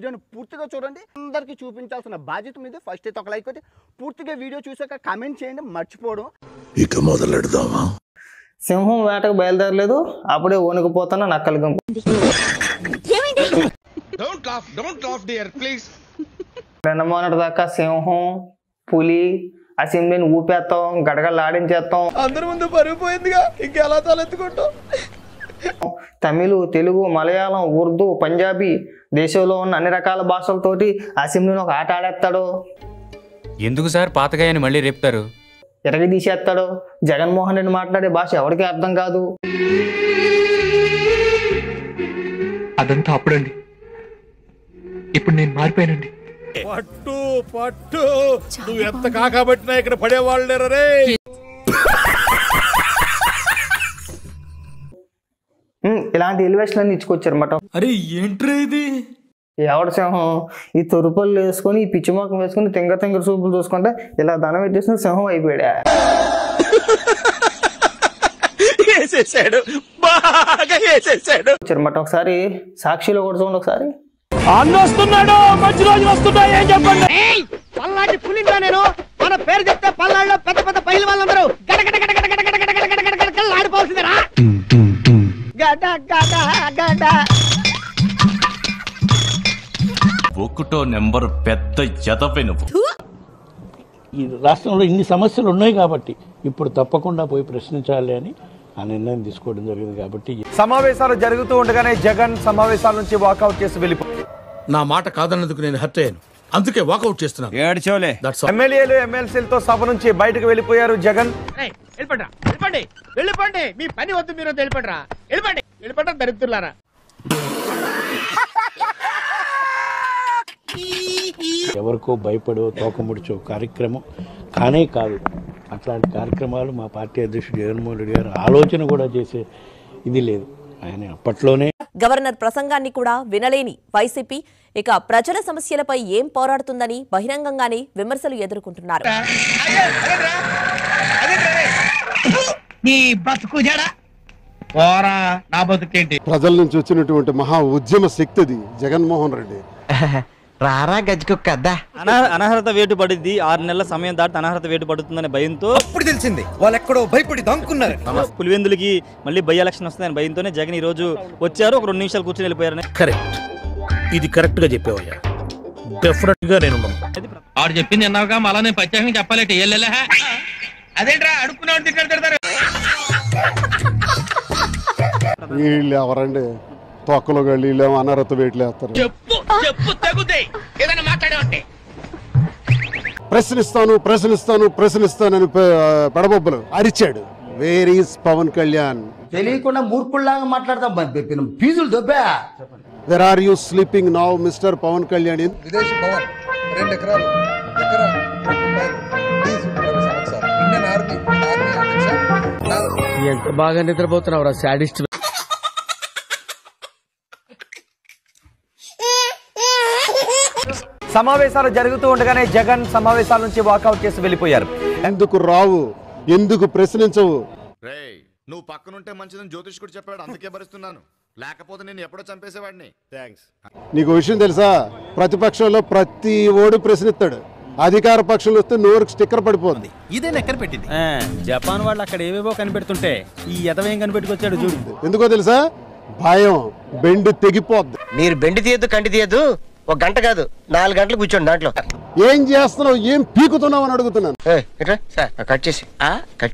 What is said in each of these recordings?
వీడియోని పూర్తిగా చూడండి. అందరికీ చూపించాల్సిన బాధ్యత మీద. ఫస్ట్ అయితే ఒక లైక్ కొట్టి పూర్తిగా వీడియో చూసాక కామెంట్ చేయండి మర్చిపోవడం. ఇక మొదలెడదామా? సింహం వేటకు బయలుదేరలేదు, అప్పుడే వణుకుపోతున్న నక్కల గుంపు. మొన్నటి దాకా సింహం పులి అసెంబ్లీని ఊపేస్తాం, గడగలు ఆడించేస్తాం, అందరి ముందు పరిగిపోయిందిగా ఇంకెలా తలెత్తుకుంటాం. తమిళ్, తెలుగు, మలయాళం, ఉర్దూ, పంజాబీ దేశంలో ఉన్న అన్ని రకాల భాషలతోటి అసెంబ్లీని ఒక ఆట ఆడేస్తాడు. ఎందుకు సార్ పాతగాయని మళ్ళీ రేపుతారు? ఎరగ తీసేస్తాడు. జగన్మోహన్ రెడ్డి మాట్లాడే భాష ఎవరికి అర్థం కాదు. అదంతా అప్పుడండి, ఇప్పుడు నేను మారిపోయానండి. పట్టు పట్టు నువ్వు ఎంత కాకబట్టినా ఇక్కడ పడేవాళ్ళు లేరు రే. ఇలాంటి ఎలివేషన్ అన్ని ఇచ్చుకొచ్చారు అన్నమాట. అరే ఏంట్రా ఇది? ఎవడ సింహం ఈ తొరుపల్లు వేసుకొని ఈ పిచ్చిమోకం వేసుకుని తింగర సూపులు చూసుకుంటే ఇలా దండం పెట్టేసిన సింహం అయిపోయాడా. వచ్చారన్నమాట. ఒకసారి సాక్షిలో కూడా చూడండి. ఒకసారి అన్నొస్తున్నాడు, మంచి రోజులు వస్తున్నాయి ఏం చెప్పండి. పల్లాటి పులిందా నేను? మన పేరు చెప్తే పల్లాళ్ళలో పెద్ద పెద్ద పైలు వాళ్ళందరూ గడగడ గడగడ గడగడ గడగడ గడగడ ఆడిపోవాల్సిందేరా. గడ గడ గడ ఒకటో నెంబర్ పెద్ద ఎదవే నువ్వు. ఈ రాష్ట్రంలో ఇన్ని సమస్యలు ఉన్నాయి కాబట్టి ఇప్పుడు తప్పకుండా పోయి ప్రశ్నించాలి అని ఆ నిర్ణయం తీసుకోవడం జరిగింది. కాబట్టి సమావేశాలు జరుగుతూ ఉండగానే జగన్ సమావేశాల నుంచి వాకౌట్ చేసి వెళ్ళిపో. నా మాట కాదన్నందుకు నేను హర్ట్ అయ్యాను, అందుకే వాకౌట్ చేస్తున్నాను. ఎమ్మెల్యేలు ఎమ్మెల్సీలతో సభ నుంచి బయటకు వెళ్ళిపోయారు జగన్. వెళ్ళిపోండి, మీ పని వద్దు, మీరు వెళ్ళిపోండిరా. వెళ్ళిపోండి దరిద్రులారా. ఎవరికో భయపడో తోకముడిచో కార్యక్రమం కానే కాదు. అట్లాంటి కార్యక్రమాలు మా పార్టీ అధ్యక్షుడు జగన్మోహన్ రెడ్డి గారు ఆలోచన కూడా చేసే ఇది లేదు. ఆయన అప్పట్లోనే గవర్నర్ ప్రసంగాన్ని కూడా వినలేని వైసీపీ ఇక ప్రజల సమస్యలపై ఏం పోరాడుతుందని బహిరంగంగానే విమర్శలు ఎదుర్కొంటున్నారు. ప్రజల నుంచి వచ్చినటువంటి మహా ఉద్యమ శక్తిది జగన్మోహన్ రెడ్డి. రారా గజ్జుకుక్క అనర్హత వేటు పడింది. 6 నెలల సమయం దాటి అనర్హత వేటు పడుతుందనే భయంతో అప్పుడు తెలిసింది వాళ్ళు ఎక్కడో భయపడి దాక్కున్నారు. పులివెందులకి మళ్ళీ బై ఎలక్షన్ వస్తుందని భయంతోనే జగన్ ఈ రోజు వచ్చారు. ఒక 2 నిమిషాలు కూర్చొని వెళ్ళిపోయారు. కరెక్ట్, ఇది కరెక్ట్ గా చెప్పేవయ్యా. డెఫినెట్ గా నేను ఆడు చెప్పింది అన్నావుగా, మళ్ళా నేను ప్రత్యేకంగా చెప్పాలంటే అదేంట్రా అడుక్కున్నాడు తిడతారు. వీళ్ళు ఎవరండి? తొక్కలో వీళ్ళు అనర్హత వేట్లు వేస్తారు. ప్రశ్నిస్తానని పడబొబ్బలు అరిచాడు. Where is Pawan Kalyan? తెలియకుండా మూర్ఖుల్లాగా మాట్లాడతాం. ఫీజులు దొబ్బా. Where are you sleeping now mister Pawan Kalyan? విదేశీ భవన్ 2 ఎకరాలు, ఎకరా ఇండియన్ ఆర్మీ ఎంత బాగా నిద్రపోతున్నావు రా శాడిస్ట్. సమావేశాలు జరుగుతూ ఉండగానే జగన్ సమావేశాల నుంచి వాకౌట్ చేసి వెళ్ళిపోయారు. ఎందుకు రావు? ఎందుకు ప్రశ్నించవు? నువ్వు పక్కనుంటే మంచిదని జ్యోతిష్కుడు చెప్పాడు, అందుకే భరిస్తున్నాను. లేకపోతే నేను ఎప్పుడో చంపేసేవాడిని. థ్యాంక్స్. నీకు విషయం తెలుసా? ప్రతిపక్షంలో ప్రతి ఓడు ప్రశ్నిస్తాడు, అధికార పక్షంలో వస్తే నోరుకు స్టిక్కర్ పడిపోతుంది. ఇదే ఎక్కడ పెట్టింది? జపాన్ వాళ్ళు అక్కడ ఏవేవో కనిపెడుతుంటే ఈ ఎదవేం కనిపెట్టుకొచ్చాడు చూడు. ఎందుకో తెలుసా? భయం. బెండు తెగిపోద్ది. మీరు బెండి తీయద్దు, కంటి తీయద్దు. 1 గంట కాదు 4 గంటలు కూర్చోండి దాంట్లో. ఏం చేస్తున్నావు, ఏం పీకుతున్నావు అని అడుగుతున్నాను. కట్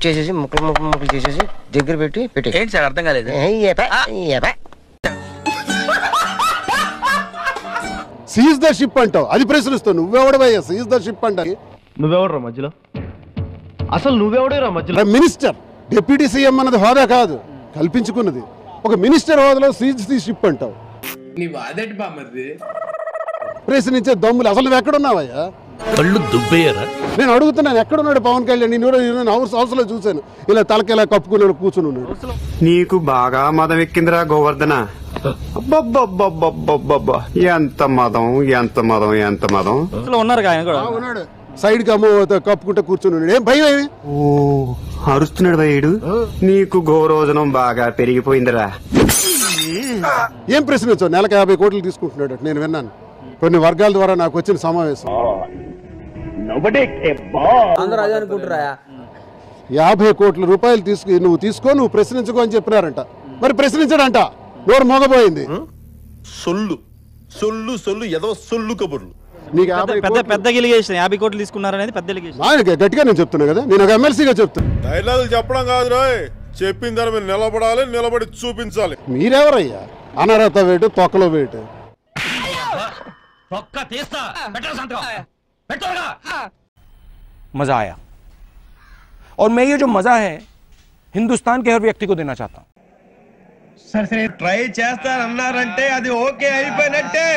చేసేసి ముక్కలు చేసేసి దగ్గర పెట్టి ఏంటి సార్ అర్థం కాలేదు? సీజ్ ద షిప్ అంటావు, అది ప్రశ్నిస్తావు. నువ్వెవడవయ్యా సీజ్ ద షిప్ అంట? నువ్వెవడరా మధ్యలో? అసలు నువ్వెవడరా మధ్యలో? మినిస్టర్, డిప్యూటీ సీఎం అన్నది హోదా కాదు, కల్పించుకున్నది. ఒక మినిస్టర్ హోదాలో సీజ్ ది షిప్ అంటావు. ప్రశ్నించే దమ్ములు అసలు నువ్వు ఎక్కడున్నావయ్యా? కళ్ళు దుబ్బేయరా? నేను అడుగుతున్నాను, ఎక్కడున్నాడు పవన్ కళ్యాణ్? నేను హౌస్ లో చూశాను, ఇలా తలకి ఇలా కప్పుకున్నాడు, కూర్చుని ఉన్నాడు. నీకు బాగా మదం ఎక్కిందిరా గోవర్ధన. ఎంత మదం, ఎంత మదం, ఎంత మదం. ఉన్నాడు సైడ్ కి అమ్మ కప్పుకుంటే కూర్చుని ఉన్నాడు. ఏం భయం ఏమి? ఓ అరుస్తున్నాడు భయ్యుడు. నీకు గోరోజనం బాగా పెరిగిపోయిందిరా. ఏం ప్రశ్నించావు? నెలకు 50 కోట్లు తీసుకుంటున్నాడు నేను విన్నాను. కొన్ని వర్గాల ద్వారా నాకు వచ్చిన సమావేశం. 50 కోట్ల రూపాయలు నువ్వు నువ్వు ప్రశ్నించుకో అని చెప్పినారంట. మరి ప్రశ్నించడంట, నోరు మోగబోయింది. సొల్లు ఏదో సొల్లు కబుర్లు. నీకు పెద్ద ఎలిగేషన్ 50 కోట్లు తీసుకున్నారనేది పెద్ద ఎలిగేషన్. గట్టిగా నేను చెప్తున్నా కదా, నేను ఒక ఎమ్మెల్సీగా చెప్తున్నా. డైలాగులు చెప్పడం కాదు రాయ్, చెప్పిన దాని మీద నిలబడాలి, నిలబడి చూపించాలి. మీరెవరయ్యా అనర్హత వేటు తొక్కలో వేటు? मजा आया और मैं ये जो मजा है हिंदुस्तान के हर व्यक्ति को देना चाहता हूँ. ట్రై చేస్తారన్నారంటే అది ఓకే అయిపోయినట్టే.